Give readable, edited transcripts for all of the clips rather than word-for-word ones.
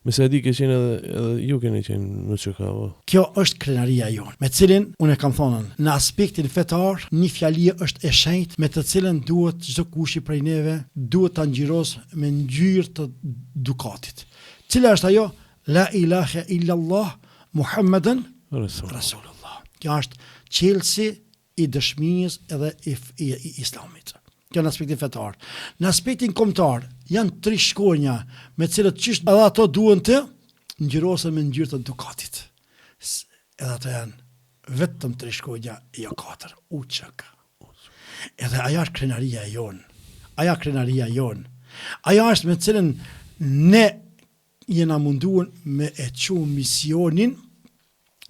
Me sa di ke qenë edhe ju keni qenë në QK. Kjo është krenaria jonë, me cilin unë e kam thonën, në aspektin fetar, një fjali është e shenjtë me të cilën duhet çdo kush prej neve duhet ta ngjyros me ngjyrë të dukatit. Cila është ajo? La ilaha illallah Muhammeden Rasulullah. Kjo është qelsi i dëshmisë edhe i islamit. Kjo në aspektin fetar. Në aspektin kombëtar, janë 3 shkronja me cilët çish edhe ato duhen të ngjyrosen me ngjyrë të dukatit. Edhe ato janë vetëm 3 shkronja, jo 4, UÇK. Edhe ajo është krenaria jonë. Ajo krenaria jonë. Ajo është me cilën ne jena munduar me e qumë misionin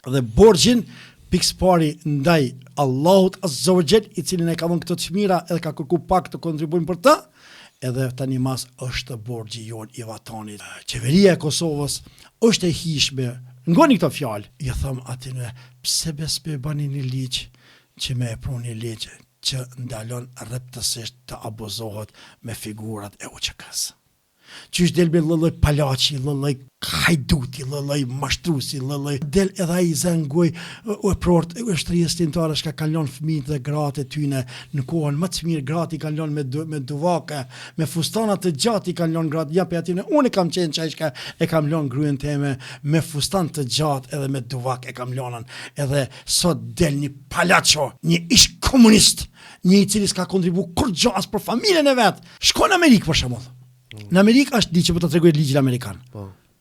dhe borxhin pikës pari ndaj Allahut Azza wa Jall, i cili ne ka dhënë këto çmira edhe ka kërku pak të kontribuojmë për të, edhe tani mas është borxhi jonë i vatanit. Qeveria e Kosovës është e hishme. Ngoni këto fjalë, i them atyre, pse besë bani një ligj që me e pruni një ligj që ndalon rreptësisht të abuzohet me figurat e UÇK-s. Qysh del me lëlloj palaci, lëlloj hajduti, lëlloj mashtrusi, lëlloj del edhe ai zëngoj e prort e shtrisë tintarë shka kalon fëmijët dhe gratë e tyne në kohën më të mirë, gratë i kalon me duvake, me fustanat të gjatë i kalon gratë, ja pe atyne, unë kam qenë qaj shka e kam lon gryën teme me fustan të gjatë edhe me duvak e kam lonën, edhe sot del një palaco, një ish komunist, një i cili s'ka kontribu kur gjas për familjen e vetë, shko në Amerikë për shembull. Në Amerikë është di që po të tregoj ligjin amerikan.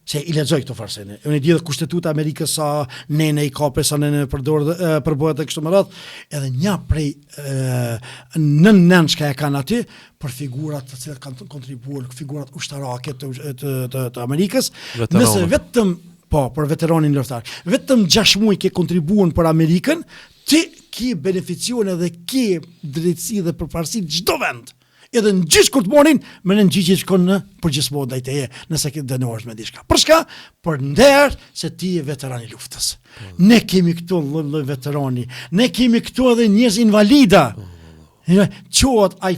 Se i lexoj këto farsene. Unë di edhe kushtetuta e Amerikës sa nene i kape, sa nene përbohet e kështu me radhë, edhe një prej nën që e kanë aty për figurat të cilat kanë kontribuar, figurat ushtarake të Amerikës, nëse vetëm për veteranin luftar, vetëm 6 muaj ke kontribuar për Amerikën, ti ki beneficion edhe ki drejtësi dhe përparësi çdo vend. Edhe në gjithë kur të morin, me në gjithë shkon në përgjithësisht ndaj teje, nëse ke dënohesh me diçka. Për çka? Për nder se ti je veteran i luftës. Ne kemi këtu lloj veterani, ne kemi këtu edhe njerëz invalida. Qohet ai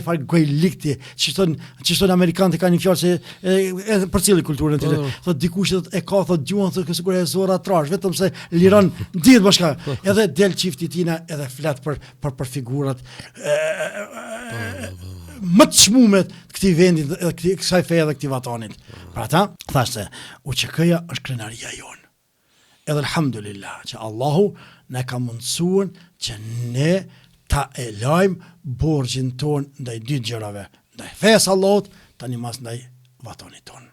far gojlikti, që thon amerikanët kanë një fjalë se për cilë kulturën e tyre. Thot dikush e ka thot gjuhën thot sigurisht e zora trash, vetëm se liron ditë bashka. Edhe del çifti tina edhe flet për figurat më të çmumet këtij vendi, kësaj feje dhe këtij vatanit. Për ata thashë UÇK-ja është krenaria jonë. Edhe alhamdulillah që Allahu na ka mundsuar që ne ta e lajmë borxhin ton ndaj 2 gjërave, ndaj fesë Allahut, tani mas ndaj vatanit ton.